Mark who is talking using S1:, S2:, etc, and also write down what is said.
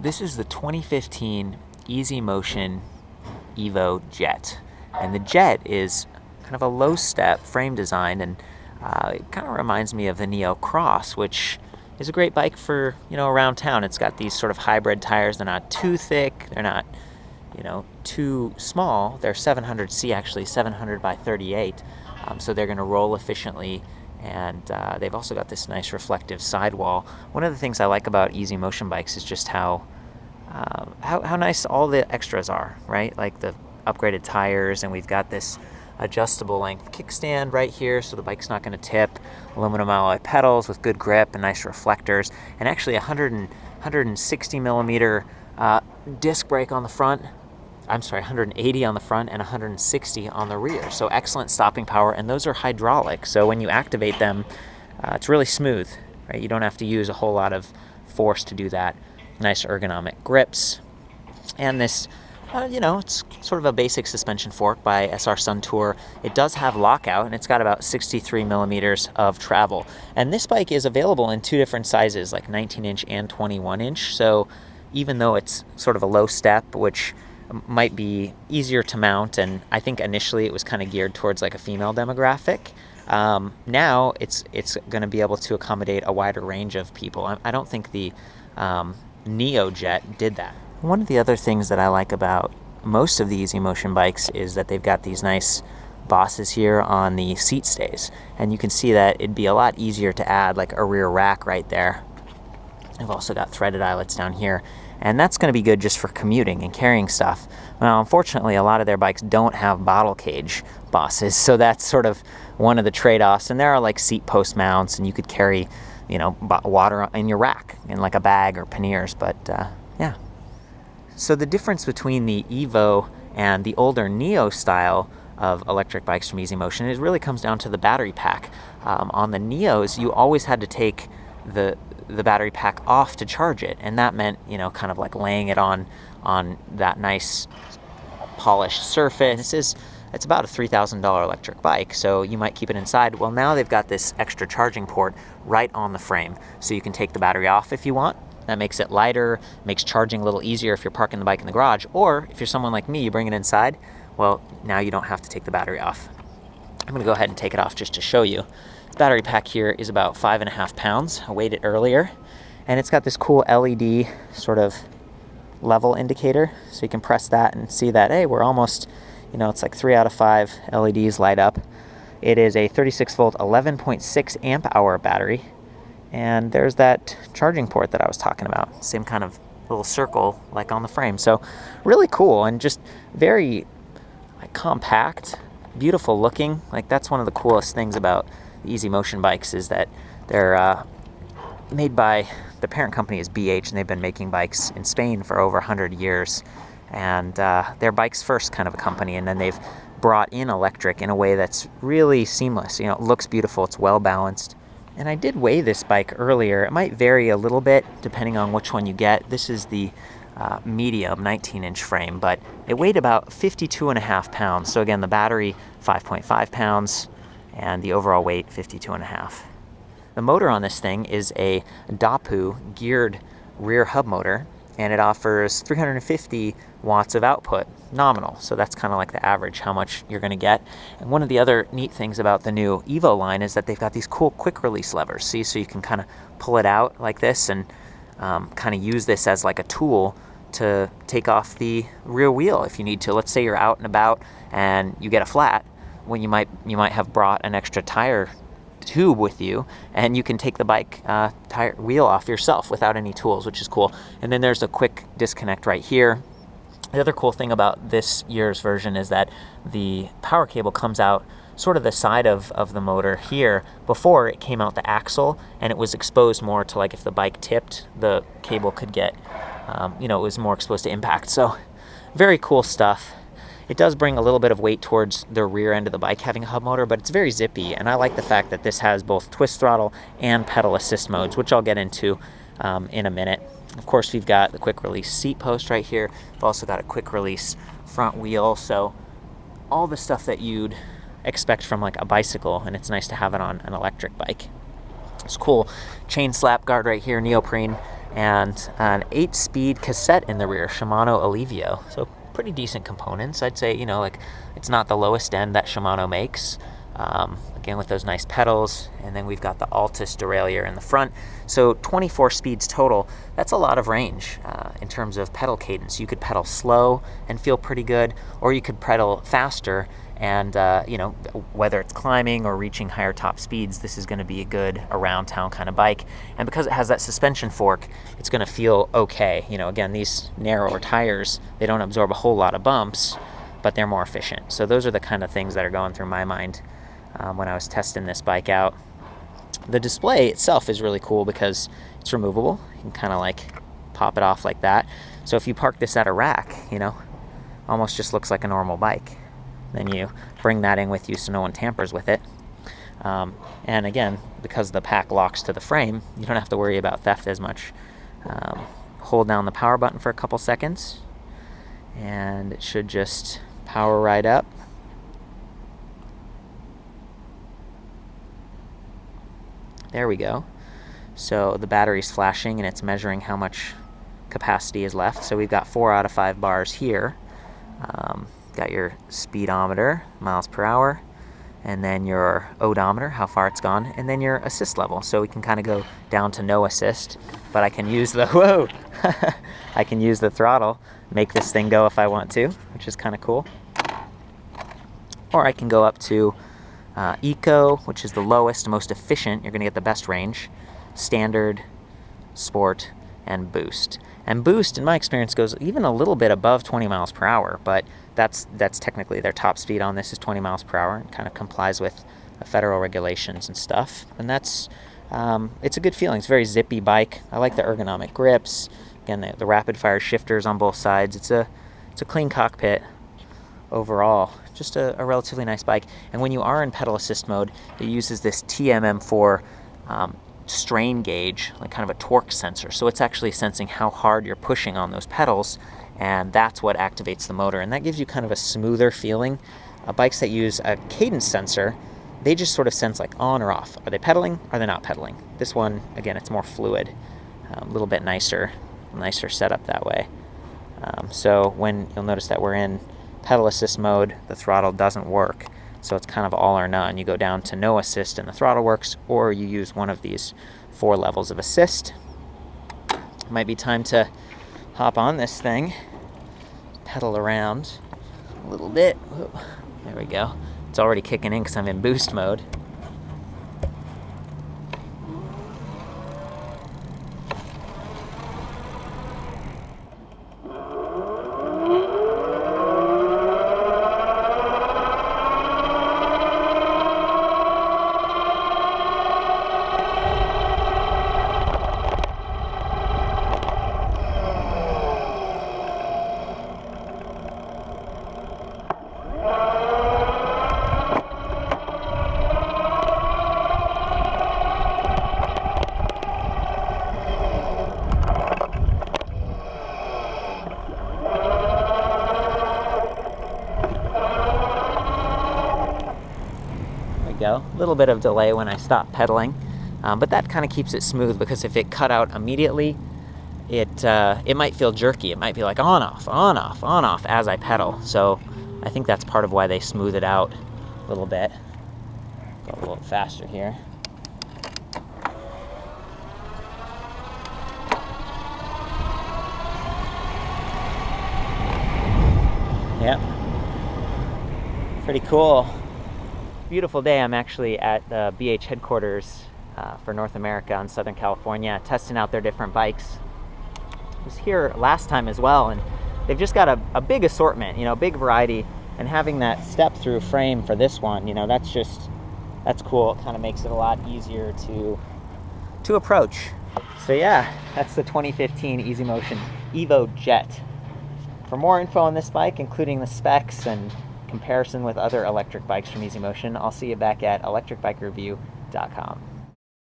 S1: This is the 2015 Motion Evo Jet. And the Jet is kind of a low step frame design, and it kind of reminds me of the Neo Cross, which is a great bike for, around town. It's got these sort of hybrid tires. They're not too thick, they're not, too small. They're 700C, actually, 700 by 38. So they're gonna roll efficiently, and they've also got this nice reflective sidewall. One of the things I like about Easy Motion bikes is just how nice all the extras are, right? Like the upgraded tires, and we've got this adjustable length kickstand right here so the bike's not going to tip, aluminum alloy pedals with good grip and nice reflectors, and actually 160 millimeter disc brake on the front. I'm sorry, 180 on the front and 160 on the rear. So excellent stopping power, and those are hydraulic. So when you activate them, it's really smooth, right? You don't have to use a whole lot of force to do that. Nice ergonomic grips, and this, it's sort of a basic suspension fork by SR Suntour. It does have lockout, and it's got about 63 millimeters of travel. And this bike is available in two different sizes, like 19-inch and 21-inch. So even though it's sort of a low step, which might be easier to mount, and I think initially it was kind of geared towards like a female demographic, now it's going to be able to accommodate a wider range of people. I don't think the Neo Jet did that. One of the other things that I like about most of the Easy Motion bikes is that they've got these nice bosses here on the seat stays, and you can see that it'd be a lot easier to add like a rear rack right there. I've also got threaded eyelets down here, and that's going to be good just for commuting and carrying stuff. Now, unfortunately, a lot of their bikes don't have bottle cage bosses, so that's sort of one of the trade-offs. And there are like seat post mounts, and you could carry, water in your rack in like a bag or panniers, but yeah. So the difference between the Evo and the older Neo style of electric bikes from Easy Motion, it really comes down to the battery pack. On the Neos, you always had to take the battery pack off to charge it, and that meant, kind of like laying it on that nice polished surface. It's about a $3,000 electric bike, so you might keep it inside. Well, now they've got this extra charging port right on the frame, so you can take the battery off if you want. That makes it lighter, makes charging a little easier if you're parking the bike in the garage, or if you're someone like me, you bring it inside, well, now you don't have to take the battery off. I'm gonna go ahead and take it off just to show you. The battery pack here is about 5.5 pounds. I weighed it earlier, and it's got this cool LED sort of level indicator, so you can press that and see that, hey, we're almost, it's like 3 out of 5 LEDs light up. It is a 36 volt, 11.6 amp hour battery. And there's that charging port that I was talking about. Same kind of little circle like on the frame. So really cool, and just very compact, beautiful looking. Like, that's one of the coolest things about the Easy Motion bikes, is that they're made by, the parent company is BH, and they've been making bikes in Spain for over 100 years. And they're bikes first kind of a company, and then they've brought in electric in a way that's really seamless. It looks beautiful, it's well balanced. And I did weigh this bike earlier. It might vary a little bit depending on which one you get. This is the medium 19-inch frame, but it weighed about 52.5 pounds. So again, the battery 5.5 pounds, and the overall weight 52.5. The motor on this thing is a Dapu geared rear hub motor, and it offers 350 watts of output, nominal. So that's kind of like the average, how much you're going to get. And one of the other neat things about the new Evo line is that they've got these cool quick release levers, see? So you can kind of pull it out like this, and kind of use this as like a tool to take off the rear wheel if you need to. Let's say you're out and about and you get a flat. Well, you might have brought an extra tire tube with you, and you can take the bike tire wheel off yourself without any tools, which is cool. And then there's a quick disconnect right here. The other cool thing about this year's version is that the power cable comes out sort of the side of the motor here. Before, it came out the axle, and it was exposed more to, like, if the bike tipped, the cable could get, it was more exposed to impact. So very cool stuff. It does bring a little bit of weight towards the rear end of the bike having a hub motor, but it's very zippy, and I like the fact that this has both twist throttle and pedal assist modes, which I'll get into in a minute. Of course, we've got the quick release seat post right here. We've also got a quick release front wheel, so all the stuff that you'd expect from like a bicycle, and it's nice to have it on an electric bike. It's cool chain slap guard right here, neoprene, and an 8-speed cassette in the rear, Shimano Alivio. So pretty decent components. I'd say, you know, like it's not the lowest end that Shimano makes. Again, with those nice pedals, and then we've got the Altus derailleur in the front. So 24 speeds total. That's a lot of range in terms of pedal cadence. You could pedal slow and feel pretty good, or you could pedal faster and, you know, whether it's climbing or reaching higher top speeds, this is going to be a good around town kind of bike. And because it has that suspension fork, it's going to feel okay. You know, again, these narrower tires, they don't absorb a whole lot of bumps, but they're more efficient. So those are the kind of things that are going through my mind when I was testing this bike out. The display itself is really cool because it's removable. You can kind of like pop it off like that. So if you park this at a rack, you know, almost just looks like a normal bike. Then you bring that in with you so no one tampers with it. And again, because the pack locks to the frame, you don't have to worry about theft as much. Hold down the power button for a couple seconds, and it should just power right up. There we go. So the battery's flashing and it's measuring how much capacity is left. So we've got 4 out of 5 bars here. Got your speedometer, miles per hour, and then your odometer, how far it's gone, and then your assist level. So we can kind of go down to no assist, but I can use the, whoa, I can use the throttle, make this thing go if I want to, which is kind of cool. Or I can go up to Eco, which is the lowest, most efficient. You're going to get the best range. Standard, Sport, and Boost. And Boost, in my experience, goes even a little bit above 20 miles per hour, but that's technically their top speed on this is 20 miles per hour. It kind of complies with federal regulations and stuff. And that's, it's a good feeling. It's a very zippy bike. I like the ergonomic grips. Again, the rapid fire shifters on both sides. It's a clean cockpit overall. Just a relatively nice bike. And when you are in pedal assist mode, it uses this TMM4 strain gauge, like kind of a torque sensor. So it's actually sensing how hard you're pushing on those pedals, and that's what activates the motor. And that gives you kind of a smoother feeling. Bikes that use a cadence sensor, they just sort of sense like on or off. Are they pedaling? Are they not pedaling? This one, again, it's more fluid, a little bit nicer setup that way. So when you'll notice that we're in pedal assist mode, the throttle doesn't work. So it's kind of all or none. You go down to no assist and the throttle works, or you use one of these 4 levels of assist. Might be time to hop on this thing, pedal around a little bit. Whoa, there we go. It's already kicking in because I'm in boost mode. Go. A little bit of delay when I stop pedaling, but that kind of keeps it smooth, because if it cut out immediately, it might feel jerky. It might be like on off, on off, on off as I pedal. So I think that's part of why they smooth it out a little bit. Go a little faster here. Yep. Pretty cool. Beautiful day. I'm actually at the BH headquarters for North America in Southern California, testing out their different bikes. I was here last time as well, and they've just got a big assortment, you know, big variety, and having that step-through frame for this one, you know, that's cool. It kind of makes it a lot easier to approach. So yeah, that's the 2015 Easy Motion Evo Jet. For more info on this bike, including the specs and comparison with other electric bikes from Easy Motion, I'll see you back at ElectricBikeReview.com.